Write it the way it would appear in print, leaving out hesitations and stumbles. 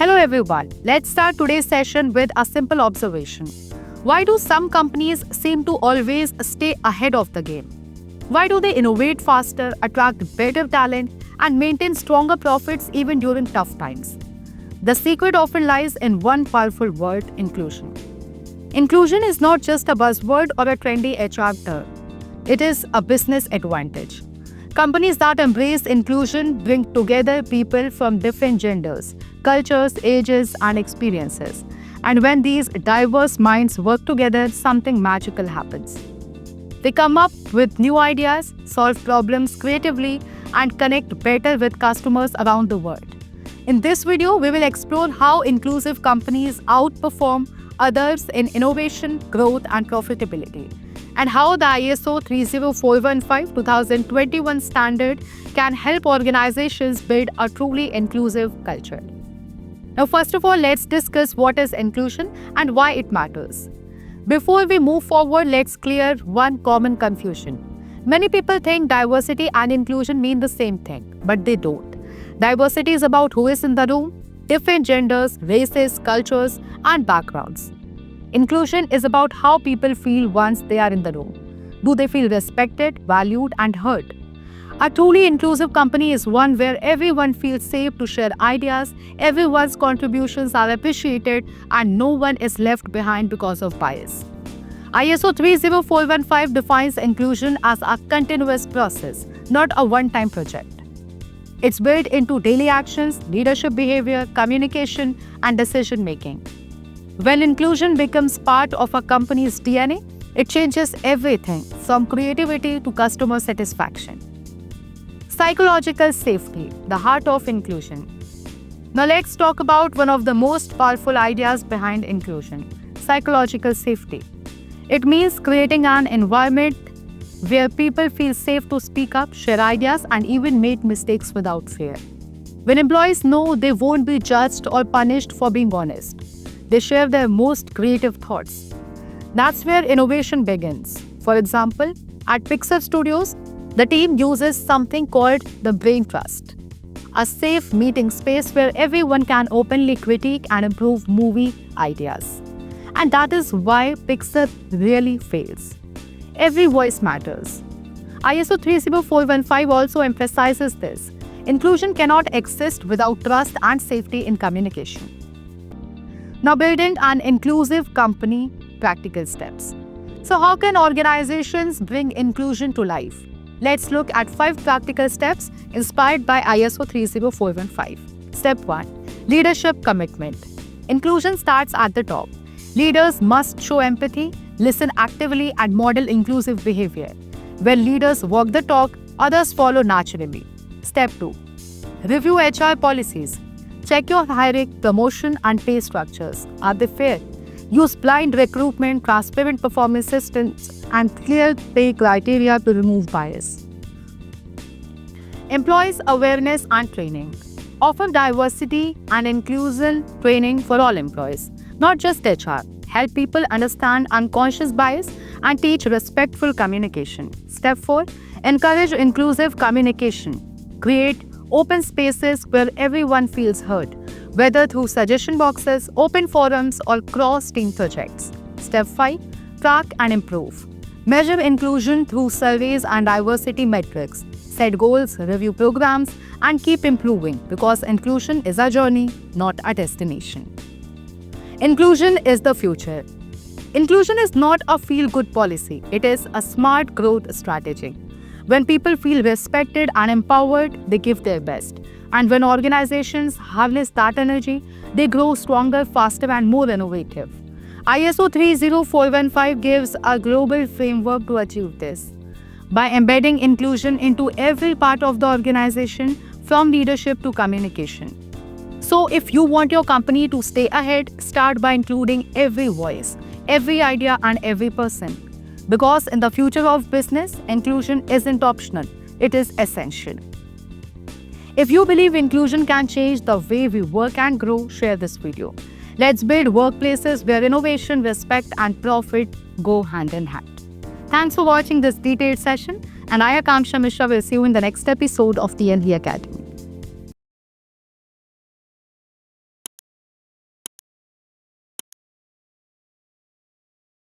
Hello everyone. Let's start today's session with a simple observation. Why do some companies seem to always stay ahead of the game? Why do they innovate faster, attract better talent, and maintain stronger profits even during tough times? The secret often lies in one powerful word: inclusion. Inclusion is not just a buzzword or a trendy HR term. It is a business advantage. Companies that embrace inclusion bring together people from different genders, cultures, ages, and experiences. And when these diverse minds work together, something magical happens. They come up with new ideas, solve problems creatively, and connect better with customers around the world. In this video, we will explore how inclusive companies outperform others in innovation, growth, and profitability, and how the ISO 30415-2021 standard can help organizations build a truly inclusive culture. Now, first of all, let's discuss what is inclusion and why it matters. Before we move forward, let's clear one common confusion. Many people think diversity and inclusion mean the same thing, but they don't. Diversity is about who is in the room, different genders, races, cultures, and backgrounds. Inclusion is about how people feel once they are in the room. Do they feel respected, valued, and heard? A truly inclusive company is one where everyone feels safe to share ideas, everyone's contributions are appreciated, and no one is left behind because of bias. ISO 30415 defines inclusion as a continuous process, not a one-time project. It's built into daily actions, leadership behavior, communication, and decision-making. When inclusion becomes part of a company's DNA, it changes everything from creativity to customer satisfaction. Psychological safety, the heart of inclusion. Now let's talk about one of the most powerful ideas behind inclusion: psychological safety. It means creating an environment where people feel safe to speak up, share ideas, and even make mistakes without fear. When employees know they won't be judged or punished for being honest, they share their most creative thoughts. That's where innovation begins. For example, at Pixar Studios, the team uses something called the Brain Trust, a safe meeting space where everyone can openly critique and improve movie ideas. And that is why Pixar really fails. Every voice matters. ISO 30415 also emphasizes this. Inclusion cannot exist without trust and safety in communication. Now, building an inclusive company, practical steps. So how can organizations bring inclusion to life? Let's look at 5 practical steps inspired by ISO 30415. Step 1. Leadership commitment. Inclusion starts at the top. Leaders must show empathy, listen actively, and model inclusive behavior. When leaders walk the talk, others follow naturally. Step 2. Review HR policies. Check your hiring, promotion, and pay structures. Are they fair? Use blind recruitment, transparent performance systems, and clear pay criteria to remove bias. Employees awareness and training. Offer diversity and inclusion training for all employees, not just HR. Help people understand unconscious bias and teach respectful communication. Step 4. Encourage inclusive communication. Create open spaces where everyone feels heard, whether through suggestion boxes, open forums, or cross-team projects. Step 5. Track and improve. Measure inclusion through surveys and diversity metrics. Set goals, review programs, and keep improving, because inclusion is a journey, not a destination. Inclusion is the future. Inclusion is not a feel-good policy. It is a smart growth strategy. When people feel respected and empowered, they give their best. And when organizations harness that energy, they grow stronger, faster, and more innovative. ISO 30415 gives a global framework to achieve this. By embedding inclusion into every part of the organization, from leadership to communication. So if you want your company to stay ahead, start by including every voice, every idea, and every person. Because in the future of business, inclusion isn't optional, it is essential. If you believe inclusion can change the way we work and grow, share this video. Let's build workplaces where innovation, respect, and profit go hand in hand. Thanks for watching this detailed session, and I, Akanksha Mishra, will see you in the next episode of TNV Academy.